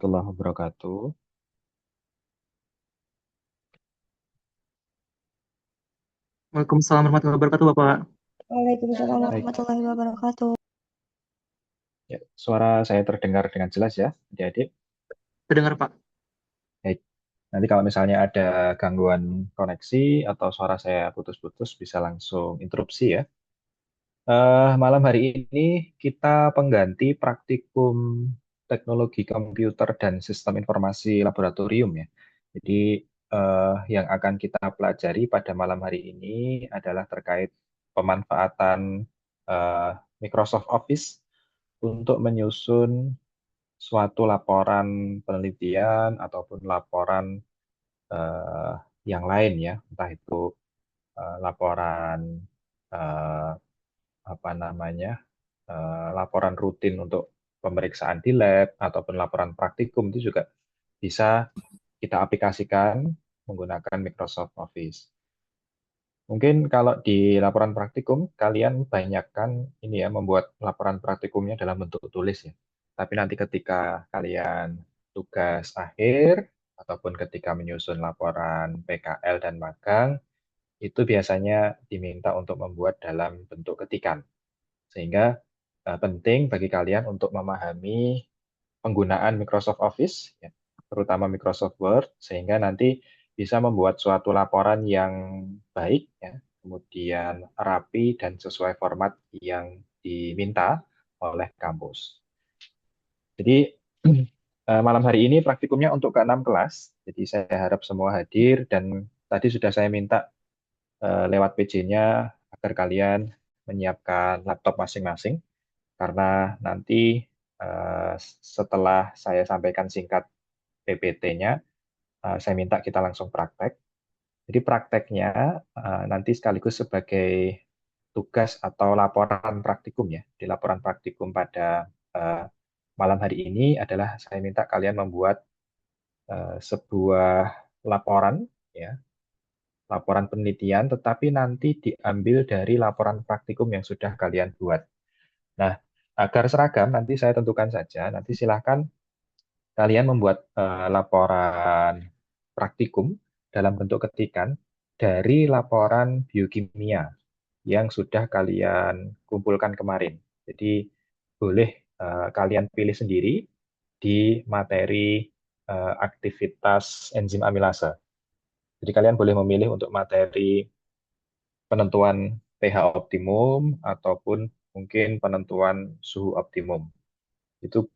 warahmatullahi wabarakatuh. Waalaikumsalam warahmatullahi wabarakatuh, Bapak. Waalaikumsalam Baik, warahmatullahi wabarakatuh. ya, suara saya terdengar dengan jelas ya, adik-adik. Terdengar, Pak? Baik, nanti kalau misalnya ada gangguan koneksi atau suara saya putus-putus, bisa langsung interupsi ya. Malam hari ini kita pengganti praktikum teknologi komputer dan sistem informasi laboratorium ya. Jadi yang akan kita pelajari pada malam hari ini adalah terkait pemanfaatan eh, Microsoft Office untuk menyusun suatu laporan penelitian ataupun laporan eh, yang lain ya, entah itu laporan eh, apa namanya, laporan rutin untuk pemeriksaan di lab ataupun laporan praktikum itu juga bisa kita aplikasikan menggunakan Microsoft Office. Mungkin kalau di laporan praktikum, kalian banyakkan ini ya, membuat laporan praktikumnya dalam bentuk tulis ya. Tapi nanti ketika kalian tugas akhir, ataupun ketika menyusun laporan PKL dan magang, itu biasanya diminta untuk membuat dalam bentuk ketikan. Sehingga penting bagi kalian untuk memahami penggunaan Microsoft Office, ya, terutama Microsoft Word, sehingga nanti bisa membuat suatu laporan yang baik, ya, kemudian rapi dan sesuai format yang diminta oleh kampus. Jadi malam hari ini praktikumnya untuk ke-6 kelas, jadi saya harap semua hadir dan tadi sudah saya minta lewat PJ-nya agar kalian menyiapkan laptop masing-masing karena nanti setelah saya sampaikan singkat PPT-nya, saya minta kita langsung praktek. Jadi prakteknya nanti sekaligus sebagai tugas atau laporan praktikum ya. Di laporan praktikum pada eh, malam hari ini adalah saya minta kalian membuat sebuah laporan ya, laporan penelitian, tetapi nanti diambil dari laporan praktikum yang sudah kalian buat. Nah, agar seragam nanti saya tentukan saja. Nanti silahkan kalian membuat laporan praktikum dalam bentuk ketikan dari laporan biokimia yang sudah kalian kumpulkan kemarin. Jadi boleh kalian pilih sendiri di materi aktivitas enzim amilase. Jadi kalian boleh memilih untuk materi penentuan pH optimum ataupun mungkin penentuan suhu optimum. Itu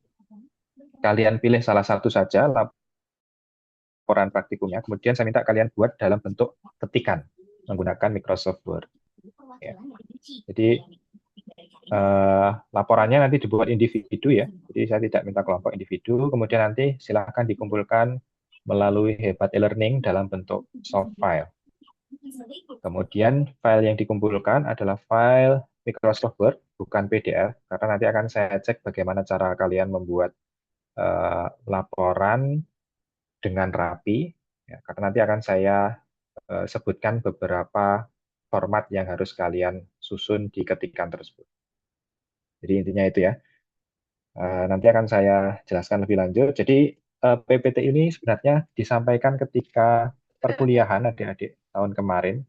kalian pilih salah satu saja laporan praktikumnya, kemudian saya minta kalian buat dalam bentuk ketikan menggunakan Microsoft Word. Ya. Jadi laporannya nanti dibuat individu ya, jadi saya tidak minta kelompok individu, kemudian nanti silakan dikumpulkan melalui Hebat e-learning dalam bentuk soft file. Kemudian file yang dikumpulkan adalah file Microsoft Word, bukan PDF, karena nanti akan saya cek bagaimana cara kalian membuat laporan dengan rapi, ya, karena nanti akan saya sebutkan beberapa format yang harus kalian susun di ketikan tersebut. Jadi intinya itu ya. Nanti akan saya jelaskan lebih lanjut. Jadi PPT ini sebenarnya disampaikan ketika perkuliahan adik-adik tahun kemarin.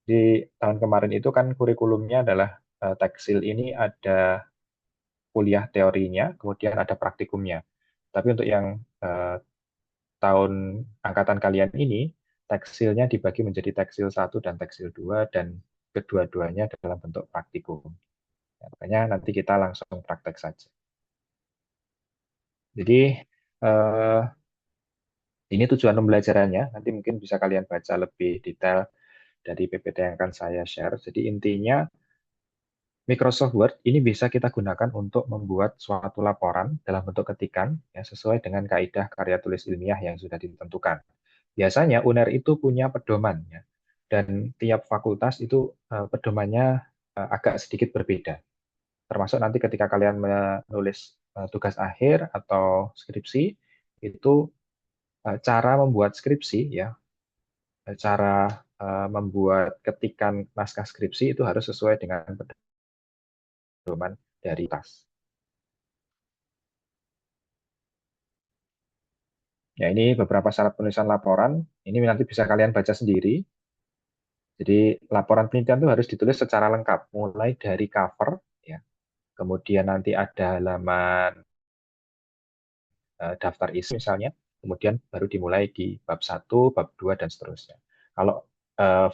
Di tahun kemarin itu kan kurikulumnya adalah tekstil ini ada kuliah teorinya, kemudian ada praktikumnya. Tapi untuk yang eh, tahun angkatan kalian ini, tekstilnya dibagi menjadi tekstil 1 dan tekstil 2 dan kedua-duanya dalam bentuk praktikum. Ya, makanya nanti kita langsung praktek saja. Jadi eh, ini tujuan pembelajarannya, nanti mungkin bisa kalian baca lebih detail dari PPT yang akan saya share. Jadi intinya Microsoft Word ini bisa kita gunakan untuk membuat suatu laporan dalam bentuk ketikan yang sesuai dengan kaidah karya tulis ilmiah yang sudah ditentukan. Biasanya UNER itu punya pedoman ya, dan tiap fakultas itu pedomannya agak sedikit berbeda. Termasuk nanti ketika kalian menulis tugas akhir atau skripsi, itu cara membuat skripsi ya, cara membuat ketikan naskah skripsi itu harus sesuai dengan pedoman dari tas. Ya, ini beberapa syarat penulisan laporan. Ini nanti bisa kalian baca sendiri. Jadi laporan penelitian itu harus ditulis secara lengkap, mulai dari cover, ya. Kemudian nanti ada halaman daftar isi misalnya, kemudian baru dimulai di bab 1, bab 2, dan seterusnya. Kalau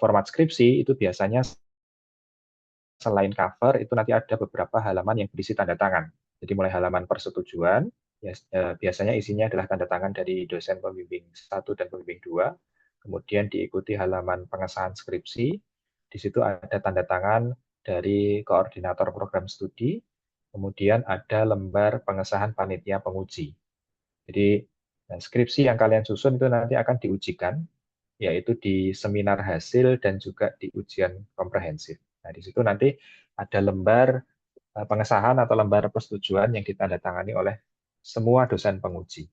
format skripsi itu biasanya selain cover itu nanti ada beberapa halaman yang berisi tanda tangan. Jadi mulai halaman persetujuan, ya, biasanya isinya adalah tanda tangan dari dosen pembimbing 1 dan pembimbing 2, kemudian diikuti halaman pengesahan skripsi, di situ ada tanda tangan dari koordinator program studi, kemudian ada lembar pengesahan panitia penguji. Jadi skripsi yang kalian susun itu nanti akan diujikan, yaitu di seminar hasil dan juga di ujian komprehensif. Nah, di situ nanti ada lembar pengesahan atau lembar persetujuan yang ditandatangani oleh semua dosen penguji.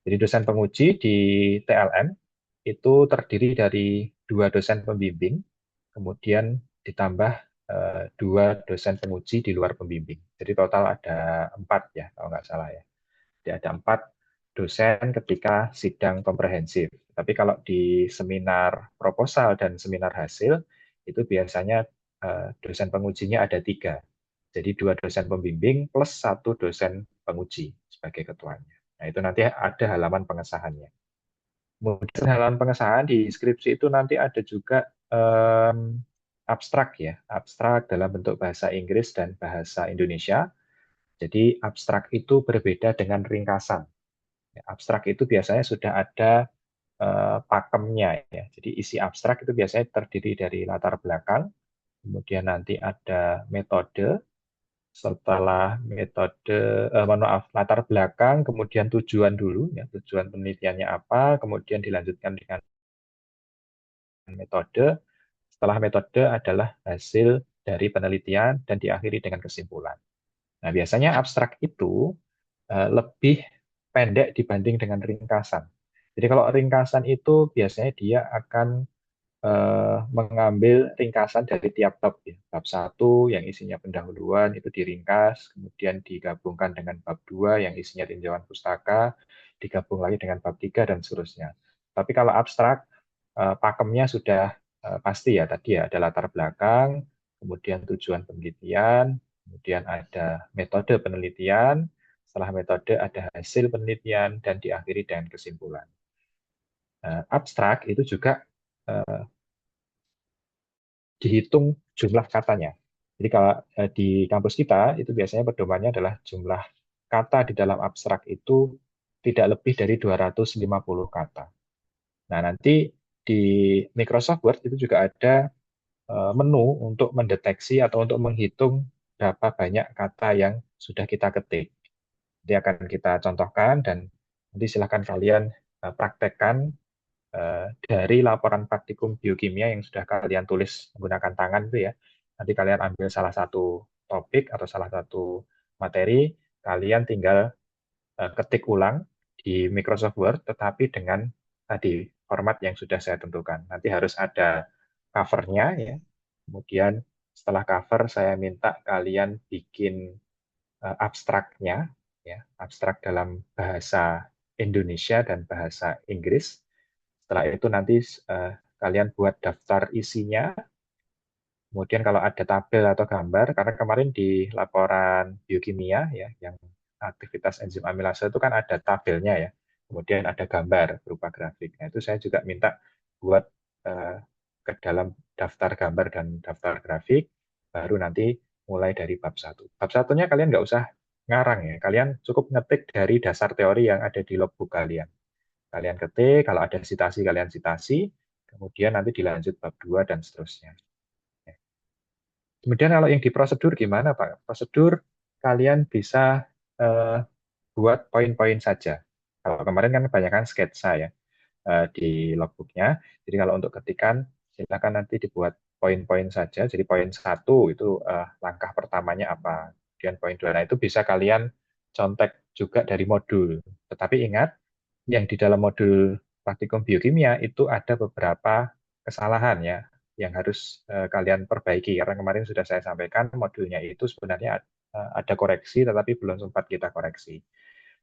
Jadi dosen penguji di TLM itu terdiri dari 2 dosen pembimbing, kemudian ditambah 2 dosen penguji di luar pembimbing. Jadi total ada 4 ya, kalau nggak salah ya. Jadi ada 4 dosen ketika sidang komprehensif. Tapi kalau di seminar proposal dan seminar hasil, itu biasanya dosen pengujinya ada 3. Jadi 2 dosen pembimbing plus 1 dosen penguji sebagai ketuanya. Nah, itu nanti ada halaman pengesahannya. Kemudian halaman pengesahan di skripsi itu nanti ada juga abstrak ya, abstrak dalam bentuk bahasa Inggris dan bahasa Indonesia. Jadi abstrak itu berbeda dengan ringkasan. Ya, abstrak itu biasanya sudah ada pakemnya ya. Jadi isi abstrak itu biasanya terdiri dari latar belakang, kemudian nanti ada metode, setelah metode, maaf, latar belakang, kemudian tujuan dulu, ya, tujuan penelitiannya apa, kemudian dilanjutkan dengan metode, setelah metode adalah hasil dari penelitian, dan diakhiri dengan kesimpulan. Nah, biasanya abstrak itu lebih pendek dibanding dengan ringkasan. Jadi kalau ringkasan itu biasanya dia akan mengambil ringkasan dari tiap bab. Ya. Bab 1 yang isinya pendahuluan itu diringkas, kemudian digabungkan dengan bab 2 yang isinya tinjauan pustaka, digabung lagi dengan bab 3 dan seterusnya. Tapi kalau abstrak, pakemnya sudah pasti ya, tadi ya ada latar belakang, kemudian tujuan penelitian, kemudian ada metode penelitian, setelah metode ada hasil penelitian, dan diakhiri dengan kesimpulan. Abstrak itu juga dihitung jumlah katanya. Jadi kalau di kampus kita itu biasanya pedomannya adalah jumlah kata di dalam abstrak itu tidak lebih dari 250 kata. Nah, nanti di Microsoft Word itu juga ada menu untuk mendeteksi atau untuk menghitung berapa banyak kata yang sudah kita ketik. Jadi akan kita contohkan dan nanti silakan kalian praktekkan dari laporan praktikum biokimia yang sudah kalian tulis menggunakan tangan itu ya. Nanti kalian ambil salah satu topik atau salah satu materi, kalian tinggal ketik ulang di Microsoft Word, tetapi dengan tadi format yang sudah saya tentukan. Nanti harus ada covernya ya. Kemudian setelah cover saya minta kalian bikin abstraknya, ya, abstrak dalam bahasa Indonesia dan bahasa Inggris. Setelah itu nanti kalian buat daftar isinya. Kemudian kalau ada tabel atau gambar, karena kemarin di laporan biokimia ya, yang aktivitas enzim amilase itu kan ada tabelnya ya. Kemudian ada gambar berupa grafik. Nah, itu saya juga minta buat eh, ke dalam daftar gambar dan daftar grafik, baru nanti mulai dari bab 1. Bab satunya kalian nggak usah ngarang ya. Kalian cukup ngetik dari dasar teori yang ada di logbook kalian. Kalian ketik, kalau ada citasi kalian citasi, kemudian nanti dilanjut bab 2 dan seterusnya. Kemudian kalau yang di prosedur gimana, Pak? Prosedur kalian bisa buat poin-poin saja. Kalau kemarin kan kebanyakan sketsa ya di logbooknya. Jadi kalau untuk ketikan, silakan nanti dibuat poin-poin saja. Jadi poin 1 itu langkah pertamanya apa. Kemudian poin 2, nah itu bisa kalian contek juga dari modul. Tetapi ingat, yang di dalam modul praktikum biokimia itu ada beberapa kesalahan ya yang harus kalian perbaiki karena kemarin sudah saya sampaikan modulnya itu sebenarnya ada koreksi tetapi belum sempat kita koreksi.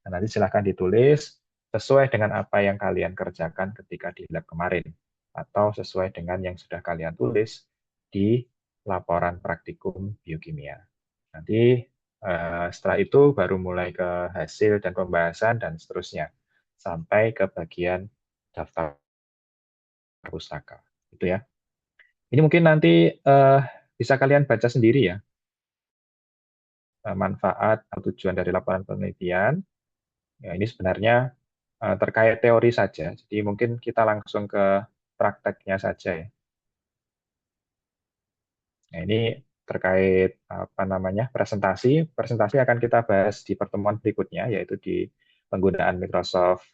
Nah, nanti silahkan ditulis sesuai dengan apa yang kalian kerjakan ketika di lab kemarin, atau sesuai dengan yang sudah kalian tulis di laporan praktikum biokimia. Nanti setelah itu baru mulai ke hasil dan pembahasan dan seterusnya, sampai ke bagian daftar pustaka. Itu ya. Ini mungkin nanti bisa kalian baca sendiri ya, manfaat atau tujuan dari laporan penelitian. Ya, ini sebenarnya terkait teori saja. Jadi mungkin kita langsung ke prakteknya saja ya. Nah, ini terkait apa namanya presentasi. Presentasi akan kita bahas di pertemuan berikutnya, yaitu di penggunaan Microsoft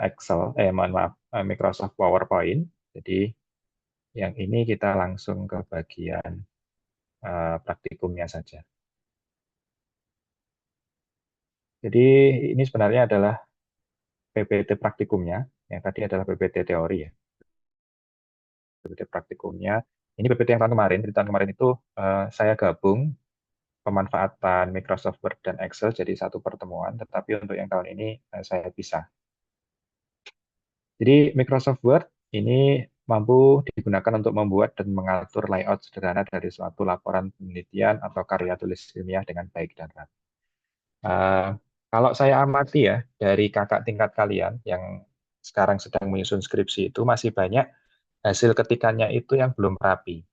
Excel, mohon maaf, Microsoft PowerPoint. Jadi yang ini kita langsung ke bagian praktikumnya saja. Jadi ini sebenarnya adalah PPT praktikumnya, yang tadi adalah PPT teori ya. PPT praktikumnya, ini PPT yang tahun kemarin. Di tahun kemarin itu saya gabung pemanfaatan Microsoft Word dan Excel jadi satu pertemuan, tetapi untuk yang tahun ini saya pisah. Jadi Microsoft Word ini mampu digunakan untuk membuat dan mengatur layout sederhana dari suatu laporan penelitian atau karya tulis ilmiah dengan baik dan rapi. Uh, Kalau saya amati ya dari kakak tingkat kalian yang sekarang sedang menyusun skripsi itu masih banyak hasil ketikannya itu yang belum rapi,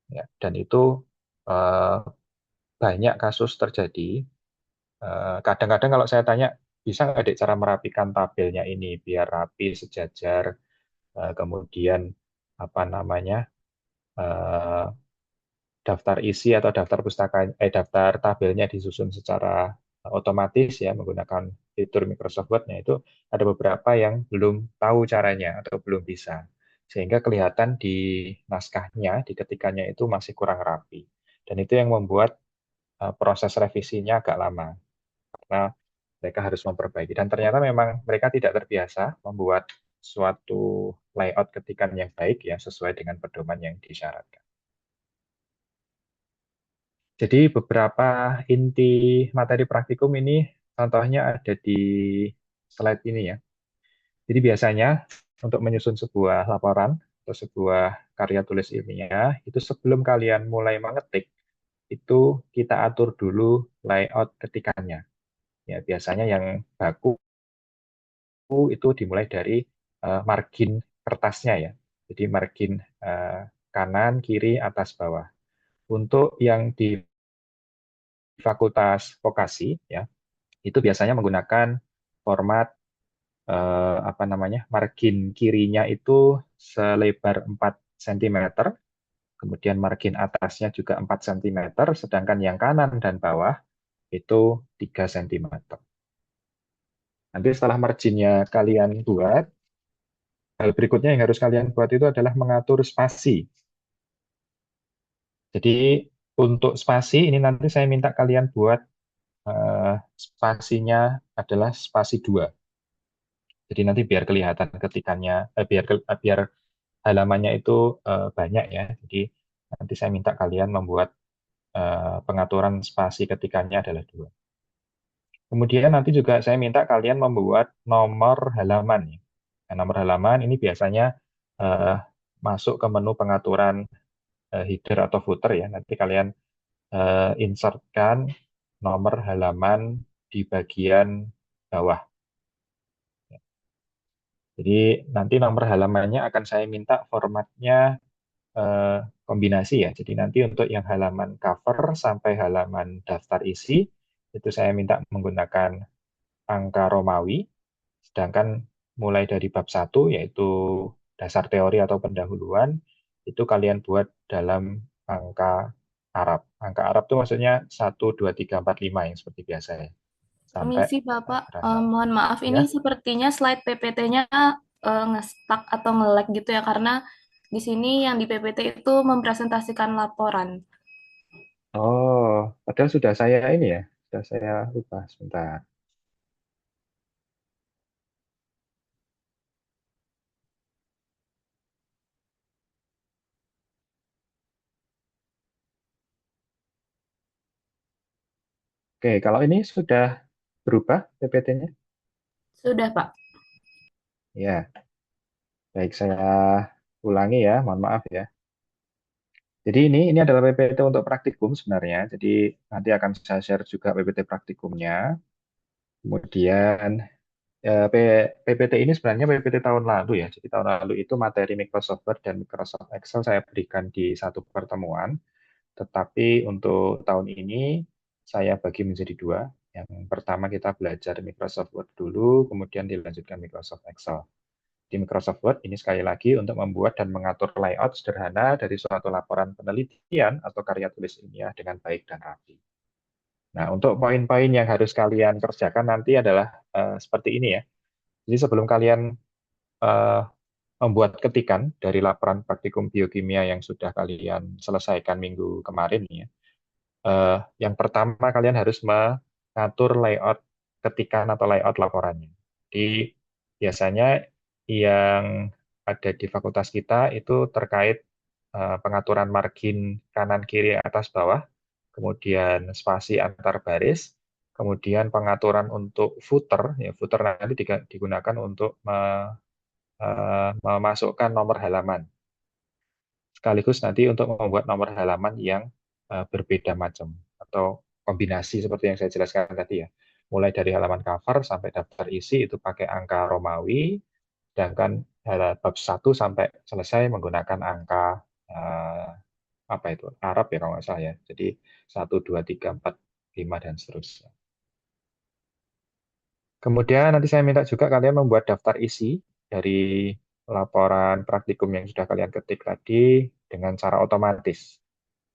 ya. Dan itu uh, banyak kasus terjadi. Kadang-kadang kalau saya tanya, bisa nggak Dek, cara merapikan tabelnya ini biar rapi, sejajar, kemudian apa namanya eh, daftar isi atau daftar pustaka, daftar tabelnya disusun secara otomatis ya menggunakan fitur Microsoft Word-nya itu ada beberapa yang belum tahu caranya atau belum bisa. Sehingga kelihatan di naskahnya, di ketikannya itu masih kurang rapi. Dan itu yang membuat proses revisinya agak lama karena mereka harus memperbaiki. Dan ternyata memang mereka tidak terbiasa membuat suatu layout ketikan yang baik ya sesuai dengan pedoman yang disyaratkan. Jadi beberapa inti materi praktikum ini contohnya ada di slide ini ya. Jadi biasanya untuk menyusun sebuah laporan atau sebuah karya tulis ilmiah, itu sebelum kalian mulai mengetik, itu kita atur dulu layout ketikannya. Ya, biasanya yang baku itu dimulai dari margin kertasnya ya. Jadi margin eh, kanan, kiri, atas, bawah. Untuk yang di Fakultas Vokasi ya, itu biasanya menggunakan format apa namanya? Margin kirinya itu selebar 4 cm, kemudian margin atasnya juga 4 cm, sedangkan yang kanan dan bawah itu 3 cm. Nanti setelah marginnya kalian buat, hal berikutnya yang harus kalian buat itu adalah mengatur spasi. Jadi untuk spasi ini nanti saya minta kalian buat spasinya adalah spasi 2. Jadi nanti biar kelihatan ketikannya, biar halamannya itu banyak ya. Jadi nanti saya minta kalian membuat pengaturan spasi ketikannya adalah 2. Kemudian nanti juga saya minta kalian membuat nomor halaman. Ya. Nah, nomor halaman ini biasanya eh, masuk ke menu pengaturan header atau footer ya. Nanti kalian insertkan nomor halaman di bagian bawah. Jadi nanti nomor halamannya akan saya minta formatnya eh, kombinasi ya. Jadi nanti untuk yang halaman cover sampai halaman daftar isi itu saya minta menggunakan angka Romawi, sedangkan mulai dari bab 1 yaitu dasar teori atau pendahuluan itu kalian buat dalam angka Arab. Angka Arab itu maksudnya 1, 2, 3, 4, 5 yang seperti biasa ya. Sampai Permisi Bapak, random. mohon maaf ini Ya. sepertinya slide PPT-nya nge-stuck atau nge-lag gitu ya karena di sini yang di PPT itu mempresentasikan laporan. Oh, padahal sudah saya ini ya. Sudah saya ubah sebentar. Oke, kalau ini sudah berubah PPT-nya? Sudah, Pak. Ya, baik saya ulangi ya, mohon maaf ya. Jadi ini adalah PPT untuk praktikum sebenarnya. Jadi nanti akan saya share juga PPT praktikumnya. Kemudian PPT ini sebenarnya PPT tahun lalu ya. Jadi tahun lalu itu materi Microsoft Word dan Microsoft Excel saya berikan di satu pertemuan. Tetapi untuk tahun ini saya bagi menjadi dua. Yang pertama kita belajar Microsoft Word dulu, kemudian dilanjutkan Microsoft Excel. Di Microsoft Word ini sekali lagi untuk membuat dan mengatur layout sederhana dari suatu laporan penelitian atau karya tulis ilmiah dengan baik dan rapi. Nah, untuk poin-poin yang harus kalian kerjakan nanti adalah seperti ini ya. Jadi sebelum kalian eh, membuat ketikan dari laporan praktikum biokimia yang sudah kalian selesaikan minggu kemarin ya, yang pertama kalian harus mengatur layout ketikan atau layout laporannya. Jadi biasanya yang ada di fakultas kita itu terkait pengaturan margin kanan kiri atas bawah, kemudian spasi antar baris, kemudian pengaturan untuk footer, ya footer nanti digunakan untuk memasukkan nomor halaman sekaligus nanti untuk membuat nomor halaman yang berbeda macam atau kombinasi seperti yang saya jelaskan tadi ya. Mulai dari halaman cover sampai daftar isi itu pakai angka Romawi, sedangkan bab 1 sampai selesai menggunakan angka apa itu? Arab ya kalau nggak salah ya. Jadi 1, 2, 3, 4, 5 dan seterusnya. Kemudian nanti saya minta juga kalian membuat daftar isi dari laporan praktikum yang sudah kalian ketik tadi dengan cara otomatis.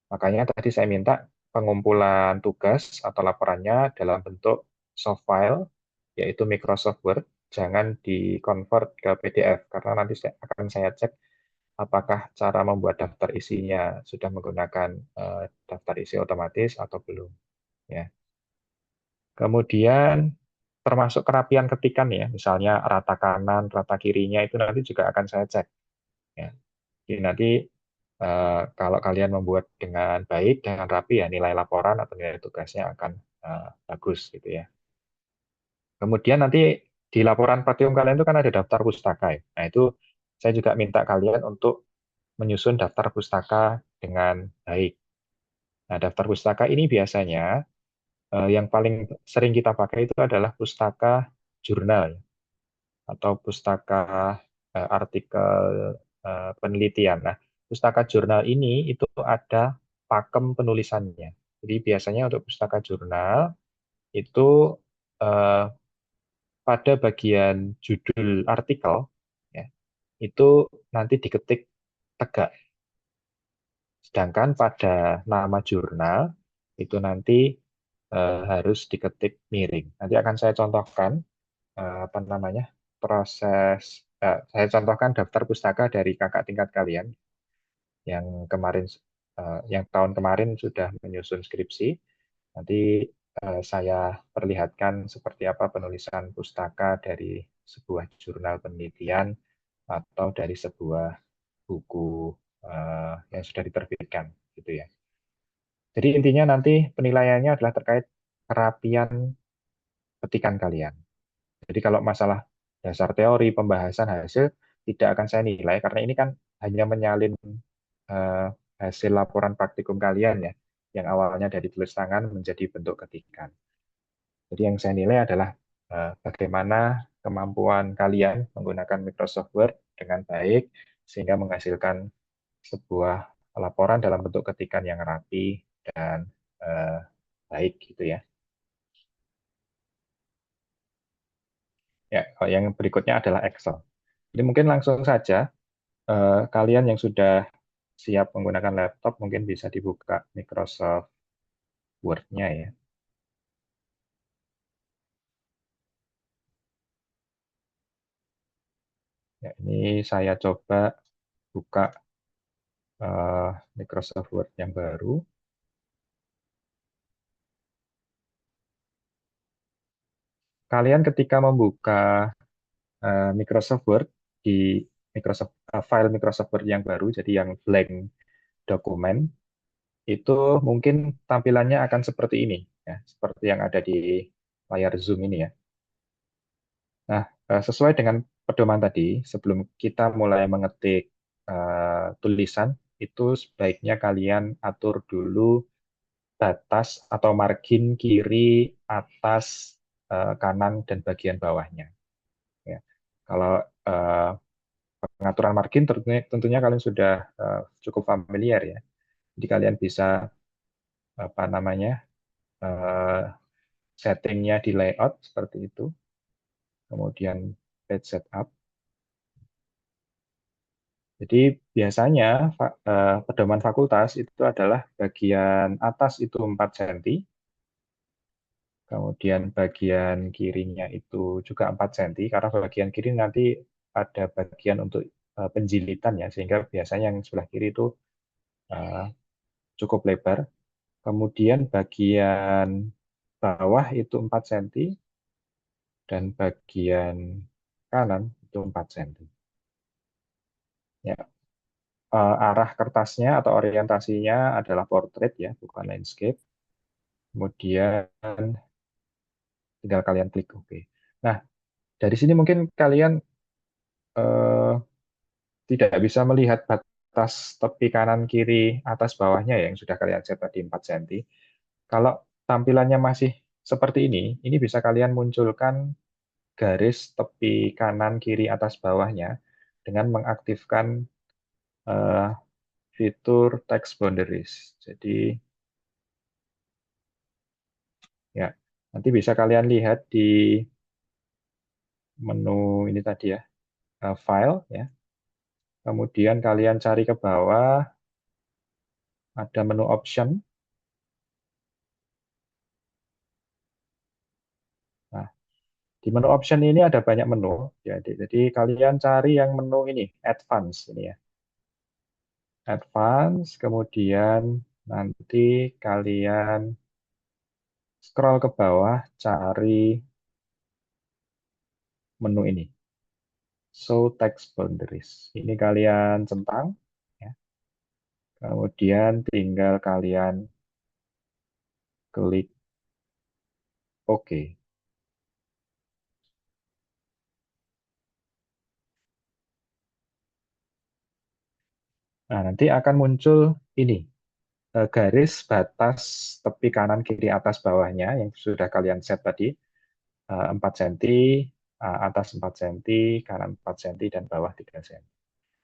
Makanya tadi saya minta pengumpulan tugas atau laporannya dalam bentuk soft file, yaitu Microsoft Word. Jangan di-convert ke PDF, karena nanti akan saya cek apakah cara membuat daftar isinya sudah menggunakan daftar isi otomatis atau belum. Ya. Kemudian termasuk kerapian ketikan ya, misalnya rata kanan, rata kirinya itu nanti juga akan saya cek. Ya. Jadi nanti kalau kalian membuat dengan baik, dengan rapi ya nilai laporan atau nilai tugasnya akan bagus gitu ya. Kemudian nanti di laporan praktikum kalian itu kan ada daftar pustaka ya. Nah itu saya juga minta kalian untuk menyusun daftar pustaka dengan baik. Nah daftar pustaka ini biasanya yang paling sering kita pakai itu adalah pustaka jurnal ya, atau pustaka artikel penelitian. Nah, pustaka jurnal ini itu ada pakem penulisannya. Jadi biasanya untuk pustaka jurnal itu eh, pada bagian judul artikel ya, itu nanti diketik tegak. Sedangkan pada nama jurnal itu nanti harus diketik miring. Nanti akan saya contohkan apa namanya proses. Saya contohkan daftar pustaka dari kakak tingkat kalian yang kemarin yang tahun kemarin sudah menyusun skripsi. Nanti saya perlihatkan seperti apa penulisan pustaka dari sebuah jurnal penelitian atau dari sebuah buku yang sudah diterbitkan, gitu ya. Jadi intinya nanti penilaiannya adalah terkait kerapian ketikan kalian. Jadi kalau masalah dasar teori, pembahasan hasil tidak akan saya nilai karena ini kan hanya menyalin eh, hasil laporan praktikum kalian ya, yang awalnya dari tulis tangan menjadi bentuk ketikan. Jadi yang saya nilai adalah bagaimana kemampuan kalian menggunakan Microsoft Word dengan baik sehingga menghasilkan sebuah laporan dalam bentuk ketikan yang rapi dan eh, baik gitu ya. Ya, kalau yang berikutnya adalah Excel. Jadi mungkin langsung saja kalian yang sudah siap menggunakan laptop mungkin bisa dibuka Microsoft Word-nya ya. Ya, ini saya coba buka Microsoft Word yang baru. Kalian ketika membuka Microsoft Word di file Microsoft Word yang baru, jadi yang blank dokumen, itu mungkin tampilannya akan seperti ini, ya, seperti yang ada di layar Zoom ini ya. Nah, sesuai dengan pedoman tadi, sebelum kita mulai mengetik tulisan, itu sebaiknya kalian atur dulu batas atau margin kiri, atas, kanan, dan bagian bawahnya. Ya. Kalau eh, pengaturan margin tentunya kalian sudah cukup familiar ya. Jadi kalian bisa apa namanya eh, settingnya di layout seperti itu, kemudian page setup. Jadi biasanya pedoman fakultas itu adalah bagian atas itu 4 cm, kemudian bagian kirinya itu juga 4 cm, karena bagian kiri nanti ada bagian untuk penjilitan ya, sehingga biasanya yang sebelah kiri itu eh, cukup lebar. Kemudian bagian bawah itu 4 cm dan bagian kanan itu 4 cm. Ya, arah kertasnya atau orientasinya adalah portrait ya, bukan landscape. Kemudian tinggal kalian klik OK. Nah, dari sini mungkin kalian eh, tidak bisa melihat batas tepi kanan kiri atas bawahnya ya, yang sudah kalian set tadi 4 cm. Kalau tampilannya masih seperti ini bisa kalian munculkan garis tepi kanan kiri atas bawahnya dengan mengaktifkan eh, fitur text boundaries. Jadi ya, nanti bisa kalian lihat di menu ini tadi ya, file ya. Kemudian kalian cari ke bawah, ada menu option. Nah, di menu option ini ada banyak menu. Jadi kalian cari yang menu ini, advance ini ya. Advance, kemudian nanti kalian scroll ke bawah, cari menu ini, show text boundaries. Ini kalian centang, ya. Kemudian tinggal kalian klik OK. Nah, nanti akan muncul ini, garis batas tepi kanan kiri atas bawahnya yang sudah kalian set tadi, 4 cm, atas 4 cm, kanan 4 cm, dan bawah 3 cm.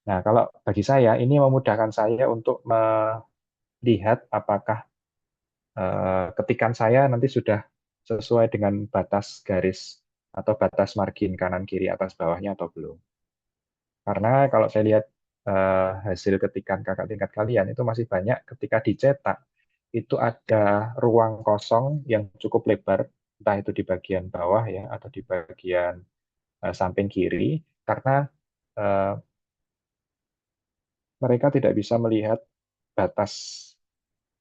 Nah, kalau bagi saya, ini memudahkan saya untuk melihat apakah ketikan saya nanti sudah sesuai dengan batas garis atau batas margin kanan kiri atas bawahnya atau belum. Karena kalau saya lihat hasil ketikan kakak tingkat kalian itu masih banyak ketika dicetak itu ada ruang kosong yang cukup lebar, entah itu di bagian bawah ya atau di bagian samping kiri, karena eh, mereka tidak bisa melihat batas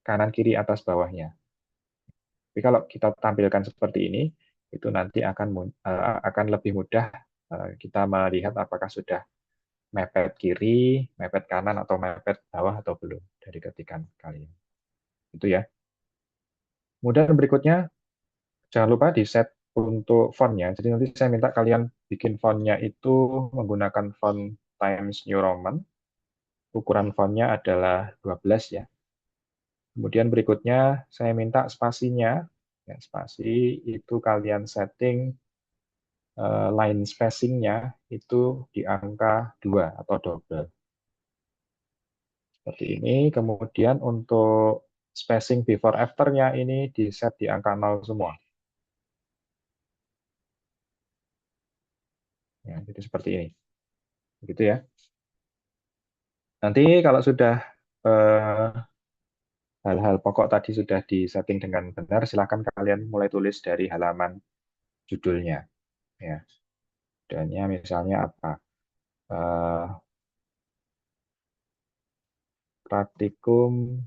kanan kiri atas bawahnya. Tapi kalau kita tampilkan seperti ini, itu nanti akan lebih mudah kita melihat apakah sudah mepet kiri, mepet kanan, atau mepet bawah atau belum dari ketikan kalian. Itu ya. Kemudian berikutnya, jangan lupa di set untuk fontnya. Jadi nanti saya minta kalian bikin fontnya itu menggunakan font Times New Roman. Ukuran fontnya adalah 12 ya. Kemudian berikutnya saya minta spasinya. Ya, spasi itu kalian setting line spacing-nya itu di angka 2 atau double. Seperti ini. Kemudian untuk spacing before after-nya ini di set di angka 0 semua. Ya, jadi seperti ini. Begitu ya. Nanti kalau sudah eh, hal-hal pokok tadi sudah disetting dengan benar, silakan kalian mulai tulis dari halaman judulnya. Ya, judulnya misalnya apa? Eh, Praktikum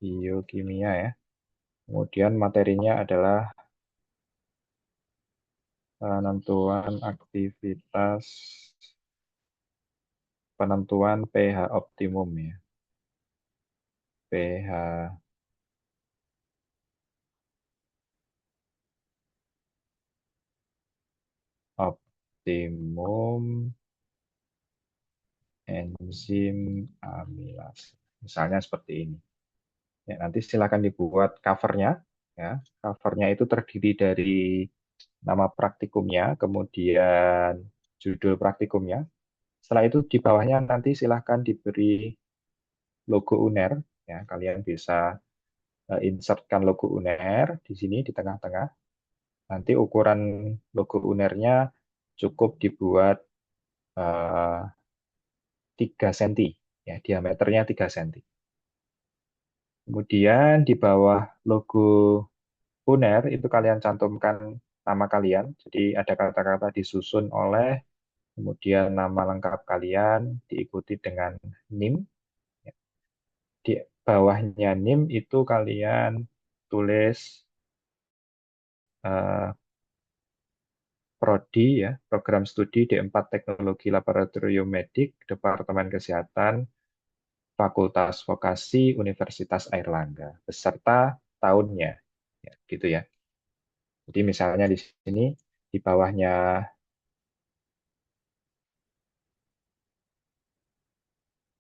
biokimia ya. Kemudian materinya adalah penentuan aktivitas, penentuan pH optimum ya. pH optimum enzim amilase. Misalnya seperti ini. Ya, nanti silakan dibuat covernya. Ya, covernya itu terdiri dari nama praktikumnya, kemudian judul praktikumnya. Setelah itu di bawahnya nanti silahkan diberi logo UNER. Ya, kalian bisa insertkan logo UNER di sini di tengah-tengah. Nanti ukuran logo UNER-nya cukup dibuat 3 cm. Ya, diameternya 3 cm. Kemudian di bawah logo UNER itu kalian cantumkan nama kalian. Jadi ada kata-kata disusun oleh, kemudian nama lengkap kalian diikuti dengan NIM. Di bawahnya NIM itu kalian tulis eh, Prodi ya, program studi D4 Teknologi Laboratorium Medik, Departemen Kesehatan, Fakultas Vokasi Universitas Airlangga, beserta tahunnya. Ya, gitu ya. Jadi misalnya di sini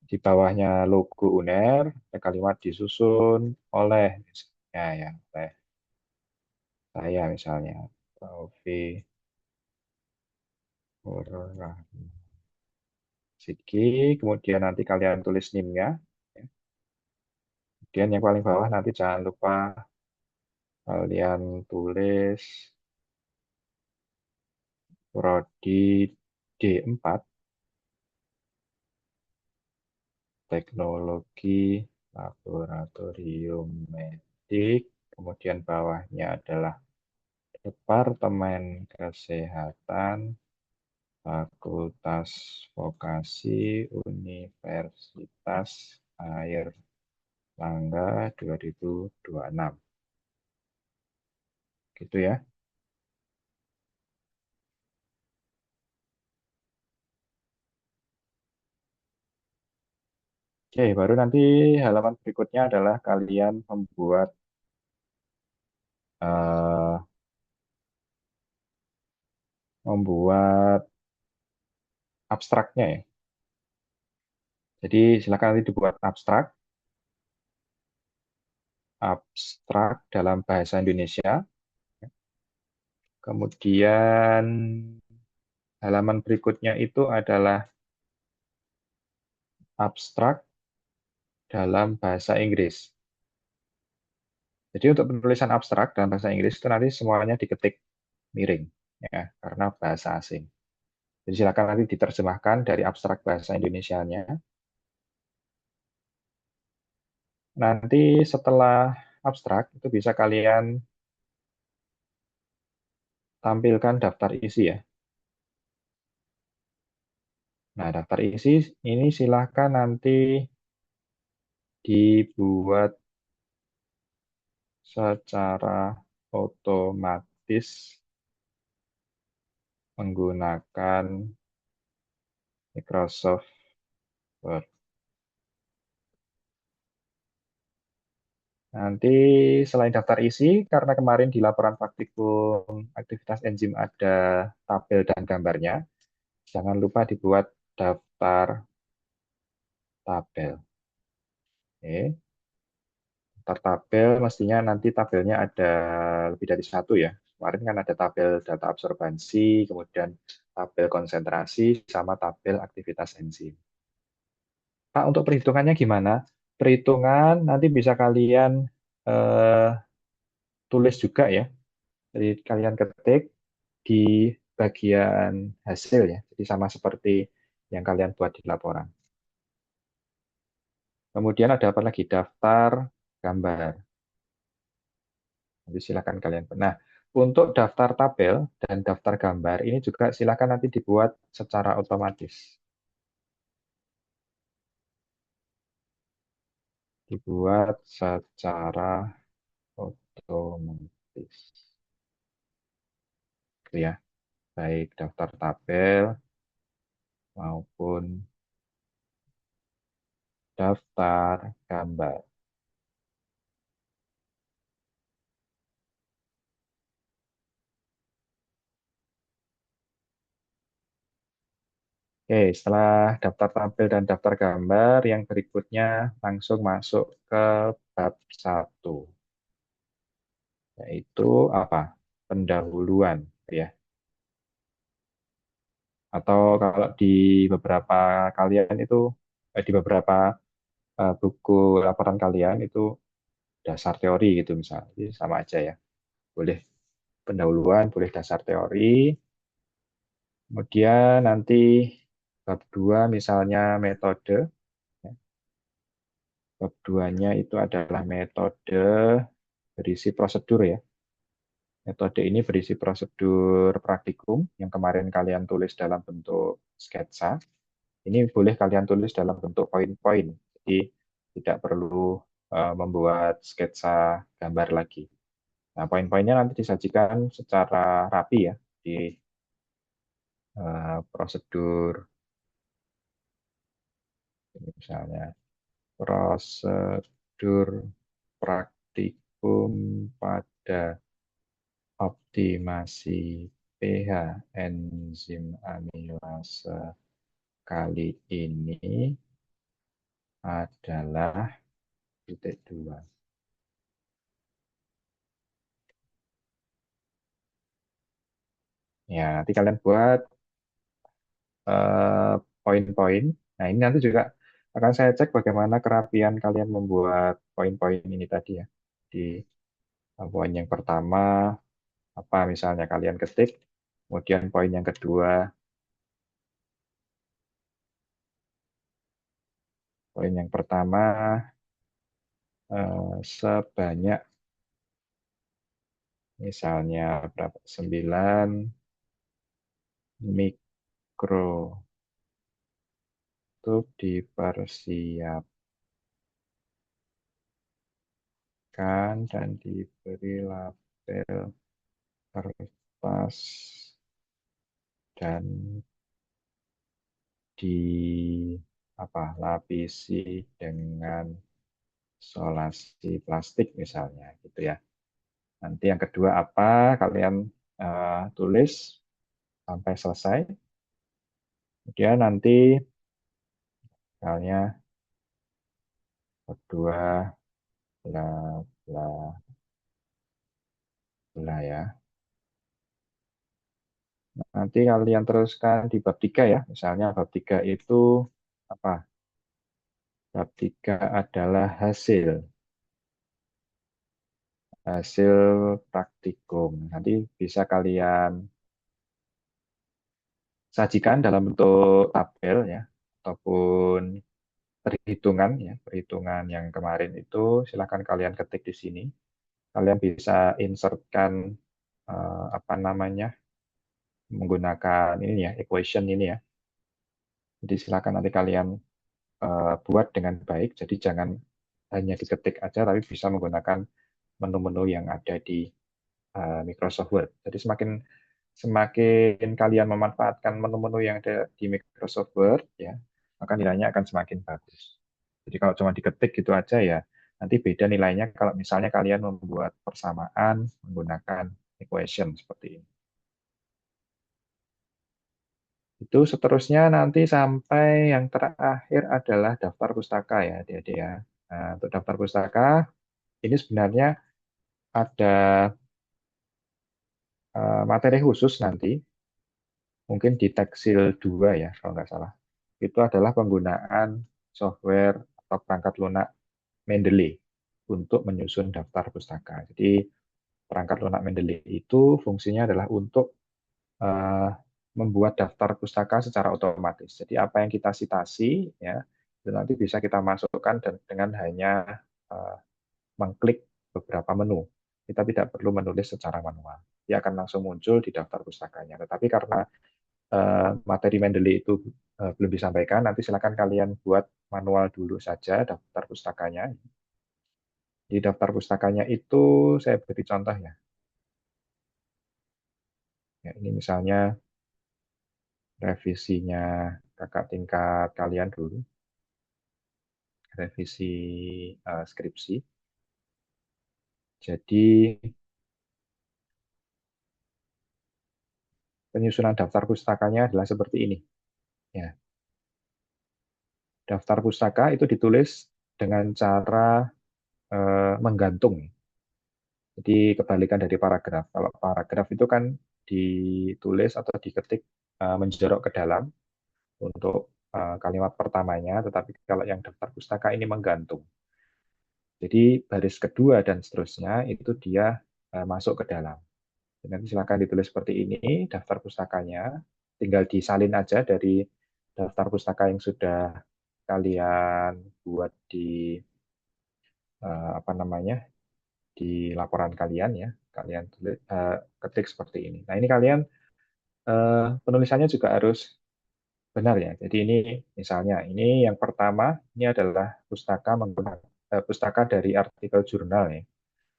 di bawahnya logo UNER, ada kalimat disusun oleh, ya, ya, oleh saya misalnya, Taufik Sidki, kemudian nanti kalian tulis NIM-nya. Ya. Kemudian yang paling bawah nanti jangan lupa kalian tulis Prodi D4 Teknologi Laboratorium Medik, kemudian bawahnya adalah Departemen Kesehatan, Fakultas Vokasi Universitas Airlangga 2026. Gitu ya. Oke, baru nanti halaman berikutnya adalah kalian eh, membuat abstraknya ya. Jadi silakan nanti dibuat abstrak dalam bahasa Indonesia. Kemudian halaman berikutnya itu adalah abstrak dalam bahasa Inggris. Jadi untuk penulisan abstrak dalam bahasa Inggris itu nanti semuanya diketik miring ya, karena bahasa asing. Jadi silakan nanti diterjemahkan dari abstrak bahasa Indonesianya. Nanti setelah abstrak itu bisa kalian tampilkan daftar isi ya. Nah, daftar isi ini silahkan nanti dibuat secara otomatis menggunakan Microsoft Word. Nanti selain daftar isi, karena kemarin di laporan praktikum aktivitas enzim ada tabel dan gambarnya, jangan lupa dibuat daftar tabel. Oke. Daftar tabel mestinya nanti tabelnya ada lebih dari satu ya. Kemarin kan ada tabel data absorbansi, kemudian tabel konsentrasi, sama tabel aktivitas enzim. Pak, untuk perhitungannya gimana? Perhitungan nanti bisa kalian eh, tulis juga ya. Jadi kalian ketik di bagian hasil ya. Jadi sama seperti yang kalian buat di laporan. Kemudian ada apa lagi? Daftar gambar. Nanti silakan kalian. Nah, untuk daftar tabel dan daftar gambar ini juga silakan nanti dibuat secara otomatis. Dibuat secara otomatis. Gitu ya. Baik daftar tabel maupun daftar gambar. Oke, setelah daftar tampil dan daftar gambar, yang berikutnya langsung masuk ke bab 1, yaitu apa? Pendahuluan, ya. Atau kalau di beberapa kalian itu, di beberapa buku laporan kalian itu dasar teori gitu misalnya. Jadi sama aja ya. Boleh pendahuluan, boleh dasar teori. Kemudian nanti bab 2 misalnya metode. Ya. Bab 2-nya itu adalah metode berisi prosedur ya. Metode ini berisi prosedur praktikum yang kemarin kalian tulis dalam bentuk sketsa. Ini boleh kalian tulis dalam bentuk poin-poin. Jadi tidak perlu membuat sketsa gambar lagi. Nah, poin-poinnya nanti disajikan secara rapi ya di prosedur. Ini misalnya prosedur praktikum pada optimasi pH enzim amilase kali ini adalah titik dua. Ya, nanti kalian buat poin-poin. Nah, ini nanti juga akan saya cek bagaimana kerapian kalian membuat poin-poin ini tadi ya. Di poin yang pertama, apa misalnya kalian ketik, kemudian poin yang kedua, poin yang pertama sebanyak misalnya berapa? 9 mikro untuk dipersiapkan dan diberi label kertas dan di lapisi dengan solasi plastik misalnya gitu ya. Nanti yang kedua apa kalian tulis sampai selesai. Kemudian nanti misalnya kedua bla bla bla ya. Nanti kalian teruskan di bab 3 ya. Misalnya bab 3 itu apa? Bab 3 adalah hasil hasil praktikum. Nanti bisa kalian sajikan dalam bentuk tabel ya ataupun perhitungan ya, perhitungan yang kemarin itu silakan kalian ketik di sini. Kalian bisa insertkan apa namanya? Menggunakan ini ya, equation ini ya. Jadi silakan nanti kalian buat dengan baik. Jadi jangan hanya diketik aja tapi bisa menggunakan menu-menu yang ada di Microsoft Word. Jadi semakin semakin kalian memanfaatkan menu-menu yang ada di Microsoft Word, ya, maka nilainya akan semakin bagus. Jadi kalau cuma diketik gitu aja ya, nanti beda nilainya kalau misalnya kalian membuat persamaan menggunakan equation seperti ini. Itu seterusnya nanti sampai yang terakhir adalah daftar pustaka ya, adik-adik ya. Nah, untuk daftar pustaka, ini sebenarnya ada materi khusus nanti mungkin di Teksil 2 ya kalau nggak salah. Itu adalah penggunaan software atau perangkat lunak Mendeley untuk menyusun daftar pustaka. Jadi perangkat lunak Mendeley itu fungsinya adalah untuk eh, membuat daftar pustaka secara otomatis. Jadi apa yang kita citasi ya itu nanti bisa kita masukkan dengan hanya eh, mengklik beberapa menu. Kita tidak perlu menulis secara manual. Dia akan langsung muncul di daftar pustakanya. Tetapi karena materi Mendeley itu belum disampaikan, nanti silakan kalian buat manual dulu saja daftar pustakanya. Di daftar pustakanya itu saya beri contoh ya. Ya, ini misalnya revisinya kakak tingkat kalian dulu, revisi skripsi. Jadi penyusunan daftar pustakanya adalah seperti ini. Ya, daftar pustaka itu ditulis dengan cara menggantung. Jadi kebalikan dari paragraf. Kalau paragraf itu kan ditulis atau diketik menjorok ke dalam untuk kalimat pertamanya, tetapi kalau yang daftar pustaka ini menggantung. Jadi baris kedua dan seterusnya itu dia masuk ke dalam. Jadi nanti silakan ditulis seperti ini daftar pustakanya, tinggal disalin aja dari daftar pustaka yang sudah kalian buat di apa namanya di laporan kalian ya, kalian ketik seperti ini. Nah ini kalian penulisannya juga harus benar ya. Jadi ini misalnya ini yang pertama ini adalah pustaka menggunakan pustaka dari artikel jurnal ya.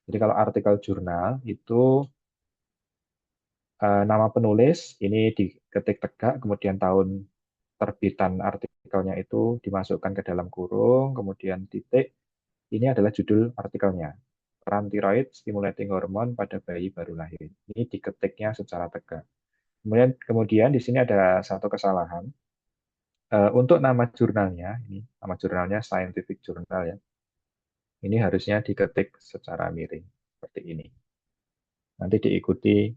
Jadi kalau artikel jurnal itu nama penulis ini diketik tegak, kemudian tahun terbitan artikelnya itu dimasukkan ke dalam kurung, kemudian titik. Ini adalah judul artikelnya. Peran tiroid stimulating hormone pada bayi baru lahir. Ini diketiknya secara tegak. Kemudian di sini ada satu kesalahan. Untuk nama jurnalnya, ini nama jurnalnya Scientific Journal ya. Ini harusnya diketik secara miring seperti ini. Nanti diikuti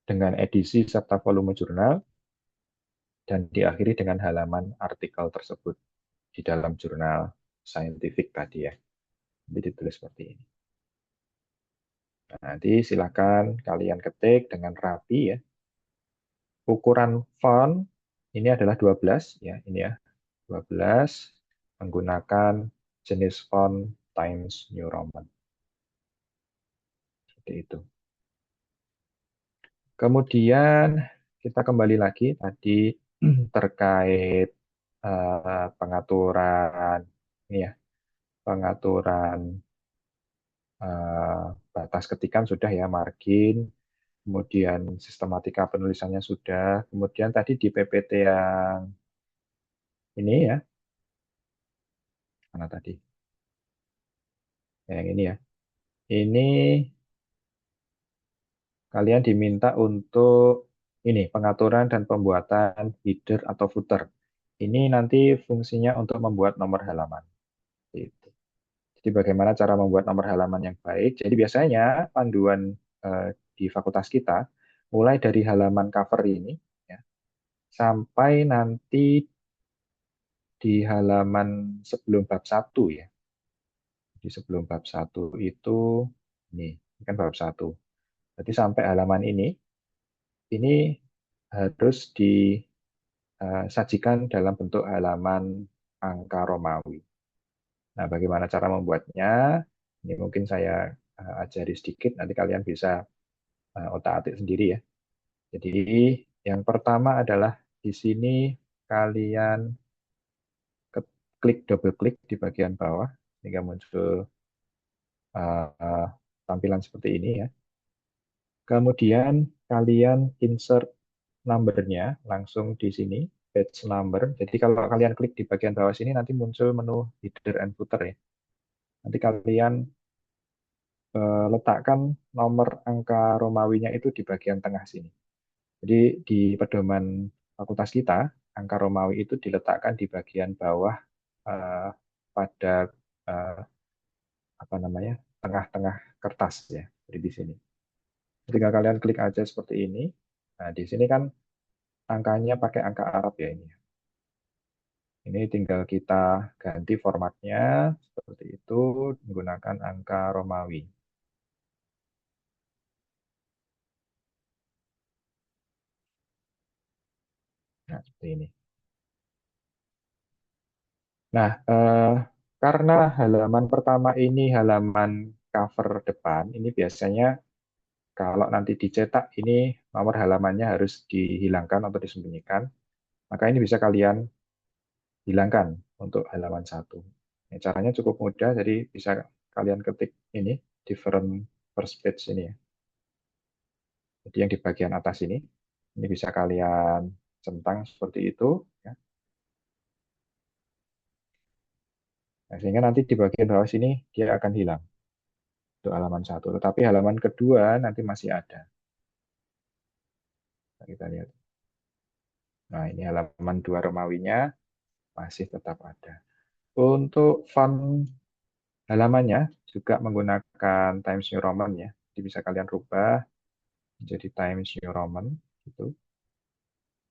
dengan edisi serta volume jurnal dan diakhiri dengan halaman artikel tersebut di dalam jurnal scientific tadi ya. Nanti ditulis seperti ini. Nah, nanti silakan kalian ketik dengan rapi ya. Ukuran font ini adalah 12 ya, ini ya. 12 menggunakan jenis font Times New Roman. Seperti itu. Kemudian kita kembali lagi tadi terkait pengaturan ini ya, pengaturan batas ketikan sudah ya, margin, kemudian sistematika penulisannya sudah, kemudian tadi di PPT yang ini ya, mana tadi? Yang ini ya. Ini kalian diminta untuk ini pengaturan dan pembuatan header atau footer. Ini nanti fungsinya untuk membuat nomor halaman. Gitu. Jadi bagaimana cara membuat nomor halaman yang baik? Jadi biasanya panduan di fakultas kita mulai dari halaman cover ini ya, sampai nanti di halaman sebelum bab 1 ya. Di sebelum bab 1 itu ini kan bab 1. Jadi sampai halaman ini harus disajikan dalam bentuk halaman angka Romawi. Nah, bagaimana cara membuatnya? Ini mungkin saya ajari sedikit, nanti kalian bisa otak-atik sendiri ya. Jadi yang pertama adalah di sini kalian double klik di bagian bawah sehingga muncul tampilan seperti ini ya. Kemudian kalian insert number-nya langsung di sini, page number. Jadi kalau kalian klik di bagian bawah sini nanti muncul menu header and footer ya. Nanti kalian letakkan nomor angka Romawinya itu di bagian tengah sini. Jadi di pedoman fakultas kita, angka Romawi itu diletakkan di bagian bawah pada eh, apa namanya tengah-tengah kertas ya, jadi di sini. Ketika kalian klik aja seperti ini, nah di sini kan angkanya pakai angka Arab ya ini. Ini tinggal kita ganti formatnya seperti itu menggunakan angka Romawi. Nah, seperti ini. Nah, karena halaman pertama ini halaman cover depan, ini biasanya kalau nanti dicetak ini nomor halamannya harus dihilangkan atau disembunyikan, maka ini bisa kalian hilangkan untuk halaman 1. Nah, caranya cukup mudah, jadi bisa kalian ketik ini, different first page ini ya. Jadi yang di bagian atas ini bisa kalian centang seperti itu. Ya. Nah, sehingga nanti di bagian bawah sini dia akan hilang untuk halaman 1. Tetapi halaman kedua nanti masih ada. Nah, kita lihat. Nah, ini halaman 2 Romawinya masih tetap ada. Untuk font halamannya juga menggunakan Times New Roman ya. Jadi bisa kalian rubah menjadi Times New Roman gitu.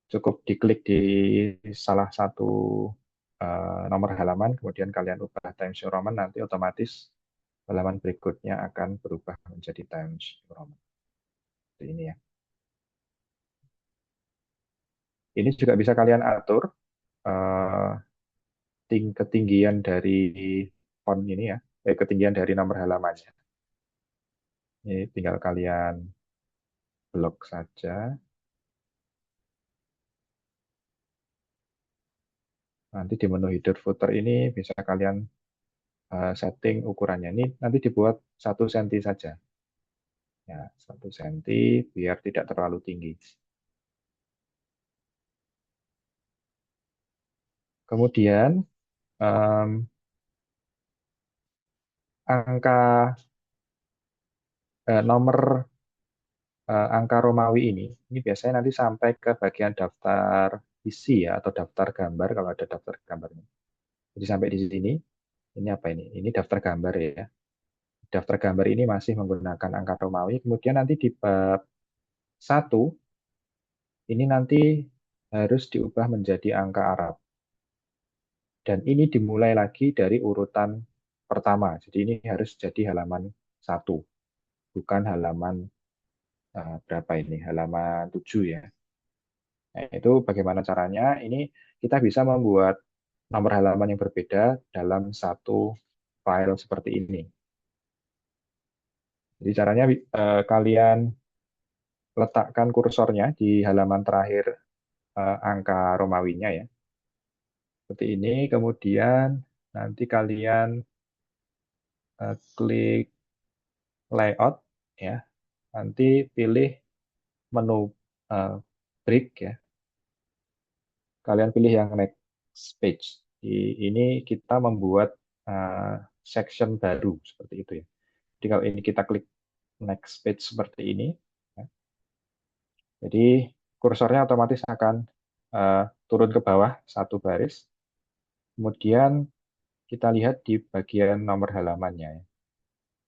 Cukup diklik di salah satu nomor halaman, kemudian kalian ubah Times New Roman, nanti otomatis halaman berikutnya akan berubah menjadi Times New Roman. Seperti ini ya. Ini juga bisa kalian atur eh, ketinggian dari font ini ya, ketinggian dari nomor halamannya. Ini tinggal kalian blok saja. Nanti di menu header footer ini bisa kalian setting ukurannya. Ini nanti dibuat 1 cm saja. Ya, 1 cm biar tidak terlalu tinggi. Kemudian em, angka nomor angka Romawi ini biasanya nanti sampai ke bagian daftar isi ya atau daftar gambar kalau ada daftar gambarnya. Jadi sampai di sini, ini apa ini? Ini daftar gambar ya. Daftar gambar ini masih menggunakan angka Romawi. Kemudian nanti di bab 1 ini nanti harus diubah menjadi angka Arab. Dan ini dimulai lagi dari urutan pertama. Jadi ini harus jadi halaman 1, bukan halaman berapa ini? Halaman 7 ya. Nah, itu bagaimana caranya? Ini kita bisa membuat nomor halaman yang berbeda dalam satu file seperti ini. Jadi caranya kalian letakkan kursornya di halaman terakhir angka Romawinya ya. Seperti ini, kemudian nanti kalian klik layout ya. Nanti pilih menu eh, break ya. Kalian pilih yang next page. Ini kita membuat eh, section baru seperti itu ya. Jadi kalau ini kita klik next page seperti ini, ya. Jadi kursornya otomatis akan turun ke bawah 1 baris. Kemudian kita lihat di bagian nomor halamannya, ya.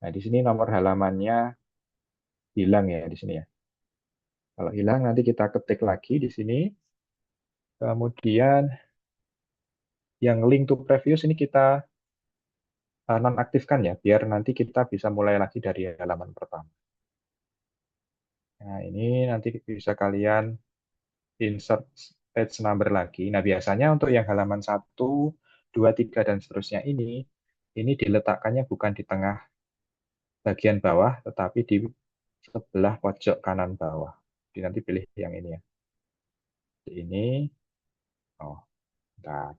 Nah, di sini nomor halamannya hilang ya di sini ya. Kalau hilang nanti kita ketik lagi di sini. Kemudian yang link to previous ini kita nonaktifkan ya, biar nanti kita bisa mulai lagi dari halaman pertama. Nah, ini nanti bisa kalian insert page number lagi. Nah, biasanya untuk yang halaman 1, 2, 3, dan seterusnya ini diletakkannya bukan di tengah bagian bawah, tetapi di sebelah pojok kanan bawah. Jadi nanti pilih yang ini ya. Ini, oh, bentar.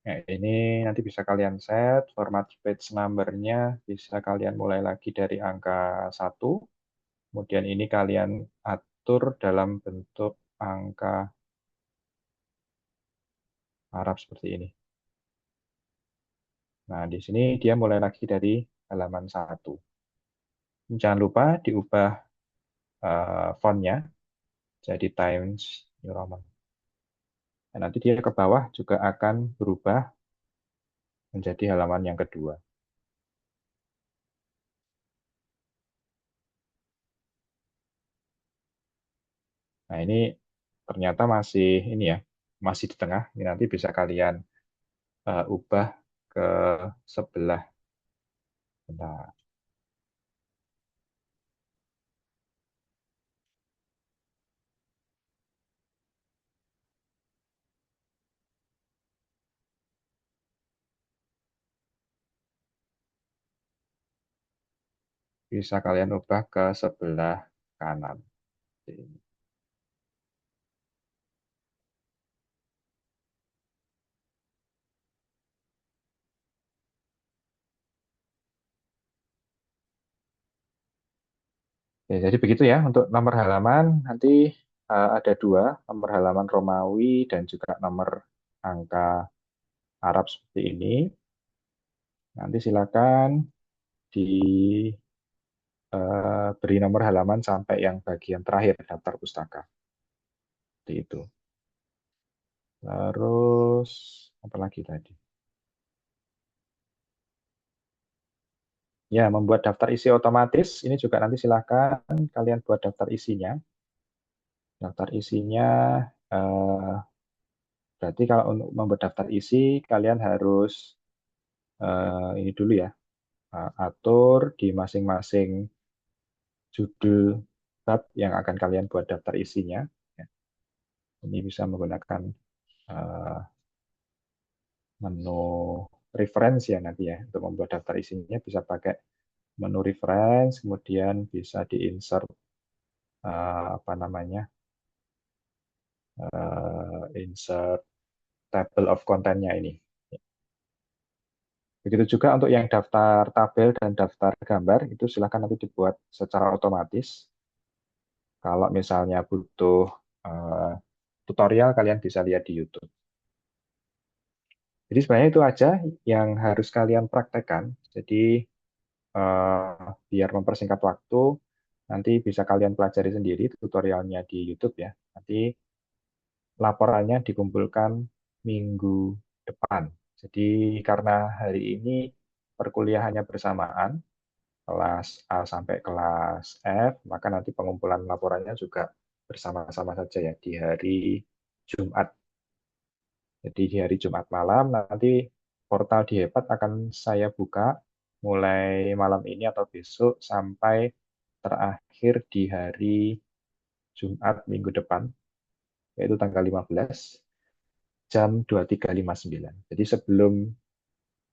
Nah, ini nanti bisa kalian set, format page number-nya bisa kalian mulai lagi dari angka 1, kemudian ini kalian atur dalam bentuk angka Arab seperti ini. Nah, di sini dia mulai lagi dari halaman 1. Jangan lupa diubah font-nya jadi Times New Roman. Dan nanti dia ke bawah juga akan berubah menjadi halaman yang kedua. Nah, ini ternyata masih ini ya, masih di tengah. Ini nanti bisa kalian ubah ke sebelah. Bentar. Bisa kalian ubah ke sebelah kanan. Oke, jadi begitu ya untuk nomor halaman. Nanti ada dua, nomor halaman Romawi dan juga nomor angka Arab seperti ini. Nanti silakan diberi nomor halaman sampai yang bagian terakhir daftar pustaka. Seperti itu. Terus apa lagi tadi? Ya, membuat daftar isi otomatis. Ini juga nanti silakan kalian buat daftar isinya. Daftar isinya eh, berarti kalau untuk membuat daftar isi kalian harus ini dulu ya, atur di masing-masing judul bab yang akan kalian buat daftar isinya. Ya, ini bisa menggunakan eh, menu reference ya nanti ya untuk membuat daftar isinya bisa pakai menu reference, kemudian bisa diinsert apa namanya insert table of content-nya ini. Begitu juga untuk yang daftar tabel dan daftar gambar itu silakan nanti dibuat secara otomatis. Kalau misalnya butuh eh, tutorial kalian bisa lihat di YouTube. Jadi sebenarnya itu aja yang harus kalian praktekkan. Jadi biar mempersingkat waktu, nanti bisa kalian pelajari sendiri tutorialnya di YouTube ya. Nanti laporannya dikumpulkan minggu depan. Jadi karena hari ini perkuliahannya bersamaan, kelas A sampai kelas F, maka nanti pengumpulan laporannya juga bersama-sama saja ya di hari Jumat. Jadi di hari Jumat malam nanti portal di Hepat akan saya buka mulai malam ini atau besok sampai terakhir di hari Jumat minggu depan, yaitu tanggal 15 jam 23.59. Jadi sebelum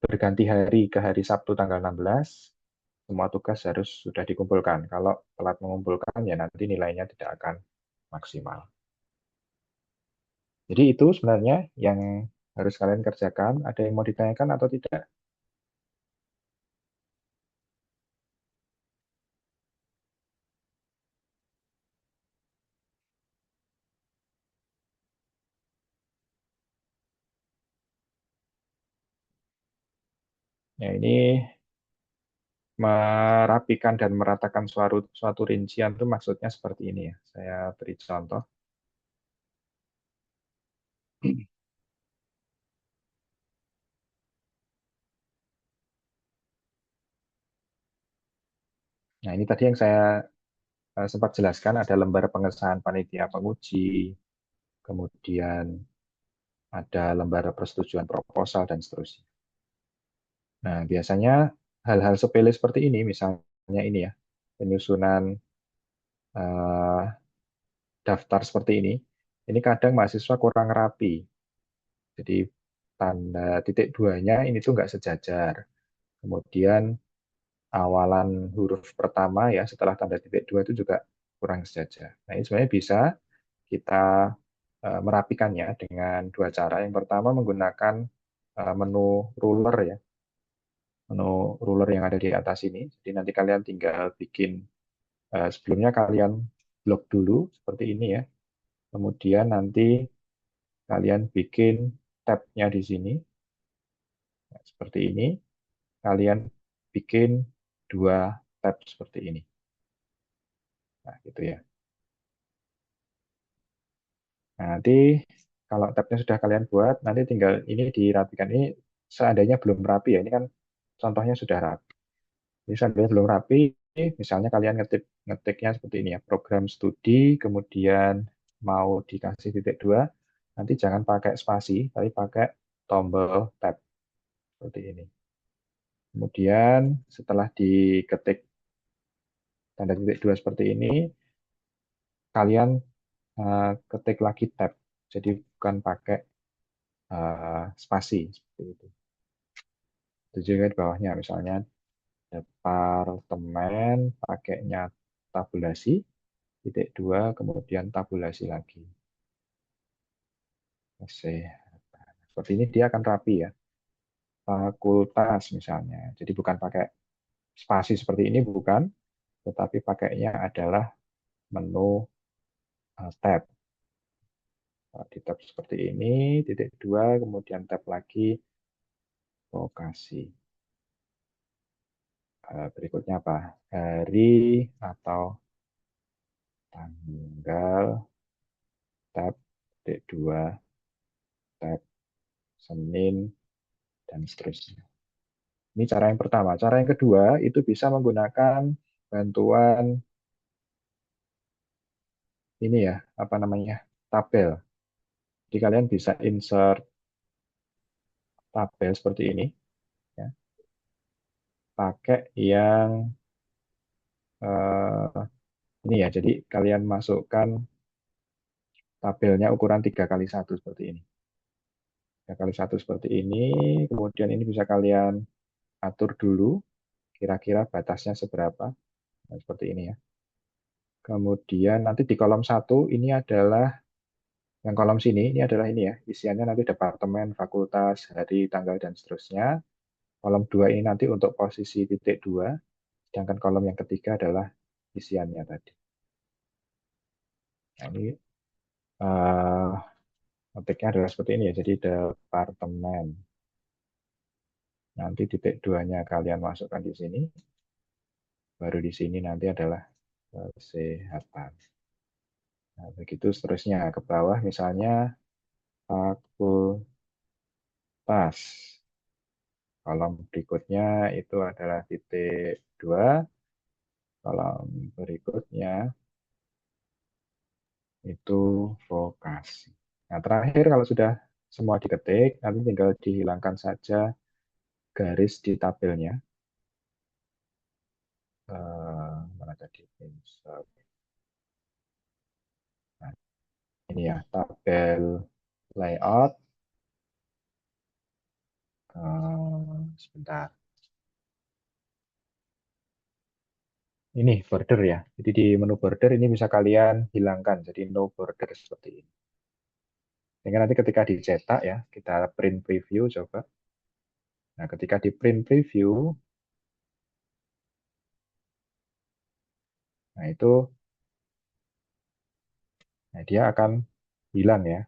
berganti hari ke hari Sabtu tanggal 16, semua tugas harus sudah dikumpulkan. Kalau telat mengumpulkan, ya nanti nilainya tidak akan maksimal. Jadi itu sebenarnya yang harus kalian kerjakan. Ada yang mau ditanyakan atau tidak? Ya ini merapikan dan meratakan suatu rincian itu maksudnya seperti ini ya. Saya beri contoh. Nah ini tadi yang saya sempat jelaskan ada lembar pengesahan panitia penguji, kemudian ada lembar persetujuan proposal dan seterusnya. Nah biasanya hal-hal sepele seperti ini, misalnya ini ya, penyusunan eh, daftar seperti ini kadang mahasiswa kurang rapi. Jadi tanda titik duanya ini tuh nggak sejajar. Kemudian awalan huruf pertama ya setelah tanda titik dua itu juga kurang sejajar. Nah ini sebenarnya bisa kita merapikannya dengan dua cara. Yang pertama menggunakan menu ruler ya, menu ruler yang ada di atas ini. Jadi nanti kalian tinggal bikin sebelumnya kalian blok dulu seperti ini ya. Kemudian nanti kalian bikin tab-nya di sini. Nah, seperti ini. Kalian bikin dua tab seperti ini. Nah, gitu ya. Nah, nanti kalau tabnya sudah kalian buat, nanti tinggal ini dirapikan. Ini seandainya belum rapi ya, ini kan contohnya sudah rapi. Jadi seandainya belum rapi, misalnya kalian ngetiknya seperti ini ya, program studi, kemudian mau dikasih titik dua, nanti jangan pakai spasi, tapi pakai tombol tab seperti ini. Kemudian setelah diketik tanda titik dua seperti ini, kalian ketik lagi tab. Jadi bukan pakai spasi seperti itu. Itu juga di bawahnya misalnya departemen pakainya tabulasi titik dua kemudian tabulasi lagi. Oke. Seperti ini dia akan rapi ya. Fakultas misalnya. Jadi bukan pakai spasi seperti ini bukan, tetapi pakainya adalah menu tab. Di tab seperti ini, titik 2, kemudian tab lagi, lokasi. Berikutnya apa? Hari atau tanggal, tab, titik 2, tab, Senin, dan seterusnya. Ini cara yang pertama. Cara yang kedua, itu bisa menggunakan bantuan ini ya, apa namanya, tabel. Jadi kalian bisa insert tabel seperti ini, ya, pakai yang ini ya. Jadi kalian masukkan tabelnya ukuran 3x1 seperti ini. 3x1 seperti ini, kemudian ini bisa kalian atur dulu, kira-kira batasnya seberapa. Nah, seperti ini ya. Kemudian nanti di kolom 1 ini adalah, yang kolom sini, ini adalah ini ya, isiannya nanti departemen, fakultas, hari, tanggal, dan seterusnya. Kolom 2 ini nanti untuk posisi titik 2, sedangkan kolom yang ketiga adalah isiannya tadi. Nah, ini ngetiknya adalah seperti ini ya, jadi departemen. Nanti titik 2-nya kalian masukkan di sini, baru di sini nanti adalah kesehatan. Nah, begitu seterusnya ke bawah, misalnya fakultas. Kolom berikutnya itu adalah titik 2, kolom berikutnya itu vokasi. Nah, terakhir kalau sudah semua diketik, nanti tinggal dihilangkan saja garis di tabelnya. Mana tadi? Insert. Nah, ini ya, tabel layout. Sebentar. Ini border ya. Jadi di menu border ini bisa kalian hilangkan. Jadi no border seperti ini. Sehingga nanti ketika dicetak ya, kita print preview coba. Nah, ketika di print preview, nah itu dia akan hilang ya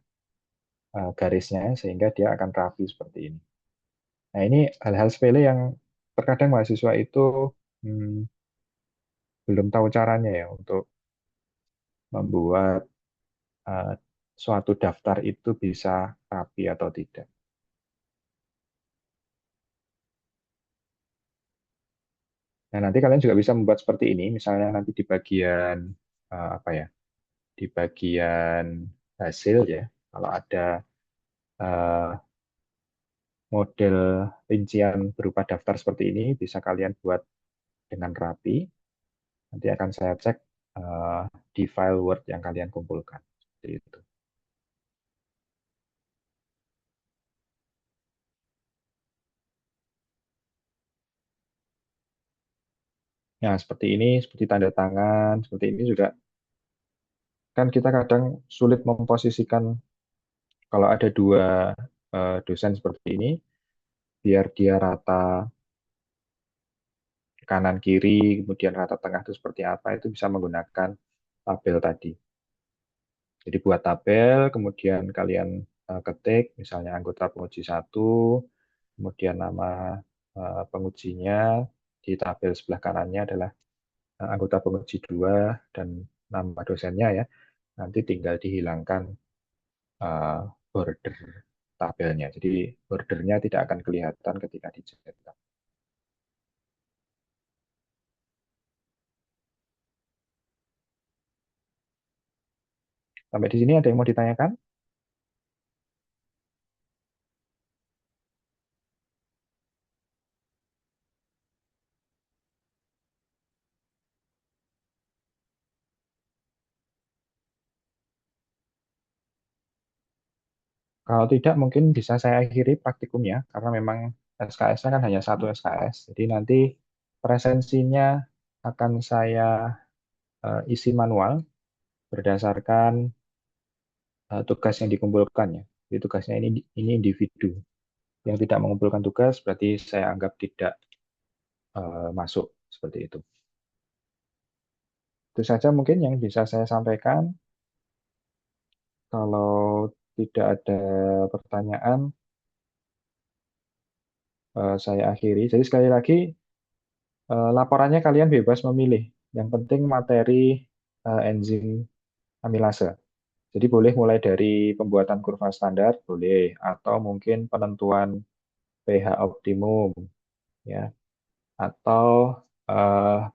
garisnya, sehingga dia akan rapi seperti ini. Nah, ini hal-hal sepele yang terkadang mahasiswa itu hmm, belum tahu caranya ya untuk membuat eh, suatu daftar itu bisa rapi atau tidak. Nah, nanti kalian juga bisa membuat seperti ini, misalnya nanti di bagian apa ya, di bagian hasil ya, kalau ada eh, model rincian berupa daftar seperti ini, bisa kalian buat dengan rapi. Nanti akan saya cek di file Word yang kalian kumpulkan. Seperti itu. Nah, seperti ini, seperti tanda tangan, seperti ini juga kan kita kadang sulit memposisikan kalau ada dua dosen seperti ini, biar dia rata kanan kiri, kemudian rata tengah itu seperti apa, itu bisa menggunakan tabel tadi. Jadi buat tabel, kemudian kalian ketik, misalnya anggota penguji 1, kemudian nama pengujinya, di tabel sebelah kanannya adalah anggota penguji 2 dan nama dosennya ya. Nanti tinggal dihilangkan eh, border tabelnya. Jadi bordernya tidak akan kelihatan ketika dicetak. Sampai di sini ada yang mau ditanyakan? Kalau tidak, mungkin bisa saya akhiri praktikumnya, karena memang SKS-nya kan hanya satu SKS. Jadi nanti presensinya akan saya isi manual berdasarkan tugas yang dikumpulkannya. Jadi tugasnya ini individu. Yang tidak mengumpulkan tugas berarti saya anggap tidak masuk seperti itu. Itu saja mungkin yang bisa saya sampaikan. Kalau tidak ada pertanyaan, saya akhiri. Jadi sekali lagi, laporannya kalian bebas memilih. Yang penting materi enzim amilase. Jadi boleh mulai dari pembuatan kurva standar, boleh, atau mungkin penentuan pH optimum, ya, atau eh,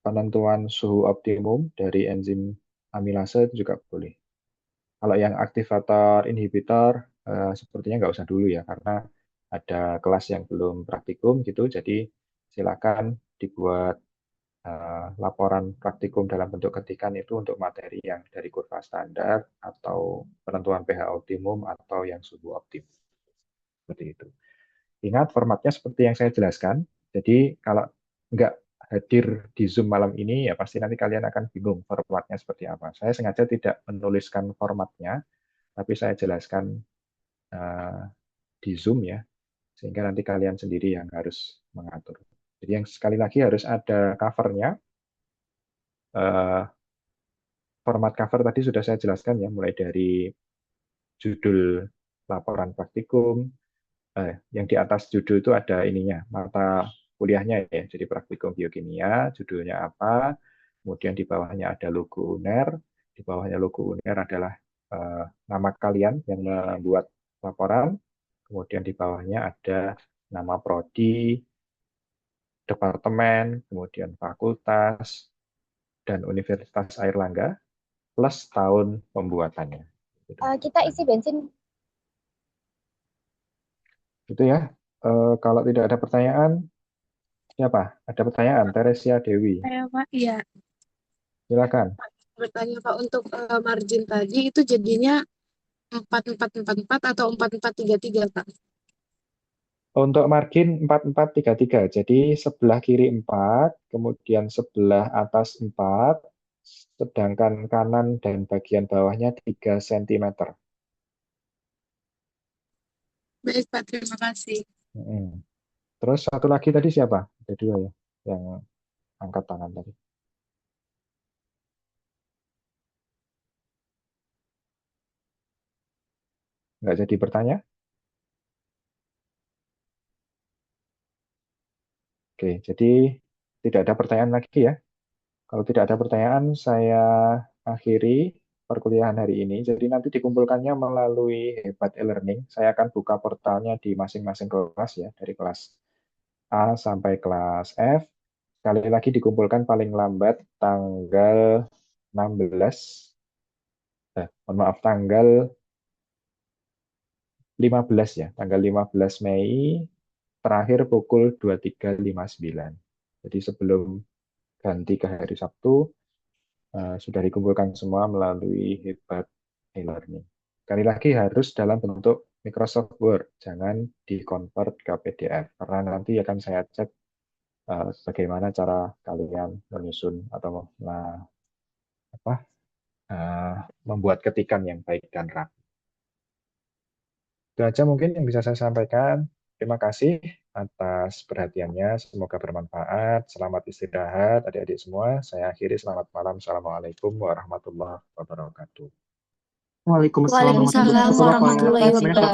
penentuan suhu optimum dari enzim amilase itu juga boleh. Kalau yang aktivator inhibitor, sepertinya nggak usah dulu ya, karena ada kelas yang belum praktikum gitu, jadi silakan dibuat laporan praktikum dalam bentuk ketikan itu untuk materi yang dari kurva standar atau penentuan pH optimum atau yang suhu optimum. Seperti itu. Ingat formatnya seperti yang saya jelaskan. Jadi kalau nggak hadir di Zoom malam ini, ya pasti nanti kalian akan bingung formatnya seperti apa. Saya sengaja tidak menuliskan formatnya, tapi saya jelaskan uh, di Zoom ya, sehingga nanti kalian sendiri yang harus mengatur. Jadi yang sekali lagi harus ada covernya. Uh, Format cover tadi sudah saya jelaskan ya, mulai dari judul laporan praktikum, yang di atas judul itu ada ininya, mata kuliahnya ya, jadi praktikum biokimia, judulnya apa, kemudian di bawahnya ada logo UNER, di bawahnya logo UNER adalah nama kalian yang membuat laporan, kemudian di bawahnya ada nama prodi, departemen, kemudian fakultas, dan Universitas Airlangga, plus tahun pembuatannya. Gitu. Kita isi bensin. Itu ya. Kalau tidak ada pertanyaan, siapa? Ada pertanyaan? Teresia Dewi. Saya Pak, iya. Silakan. Bertanya Pak, untuk margin tadi itu jadinya 4444 atau 4433 Pak? Untuk margin 4433. Jadi sebelah kiri 4, kemudian sebelah atas 4, sedangkan kanan dan bagian bawahnya 3 cm. Baik Pak, terima kasih. Terus satu lagi tadi siapa? Ada dua ya yang angkat tangan tadi. Nggak jadi bertanya? Oke, jadi tidak ada pertanyaan lagi ya. Kalau tidak ada pertanyaan, saya akhiri perkuliahan hari ini. Jadi nanti dikumpulkannya melalui Hebat e-Learning. Saya akan buka portalnya di masing-masing kelas ya, dari kelas A sampai kelas F. Sekali lagi dikumpulkan paling lambat tanggal 16, mohon maaf, tanggal 15 ya, tanggal 15 Mei, terakhir pukul 23.59. Jadi sebelum ganti ke hari Sabtu, sudah dikumpulkan semua melalui Hebat e-Learning. Sekali lagi harus dalam bentuk Microsoft Word, jangan di-convert ke PDF, karena nanti akan saya cek bagaimana cara kalian menyusun atau membuat ketikan yang baik dan rapi. Itu aja mungkin yang bisa saya sampaikan. Terima kasih atas perhatiannya. Semoga bermanfaat. Selamat istirahat adik-adik semua. Saya akhiri, selamat malam. Assalamualaikum warahmatullahi wabarakatuh. Waalaikumsalam Waalaikumsalam warahmatullahi wabarakatuh, Pak. warahmatullahi Sebenarnya kalau wabarakatuh.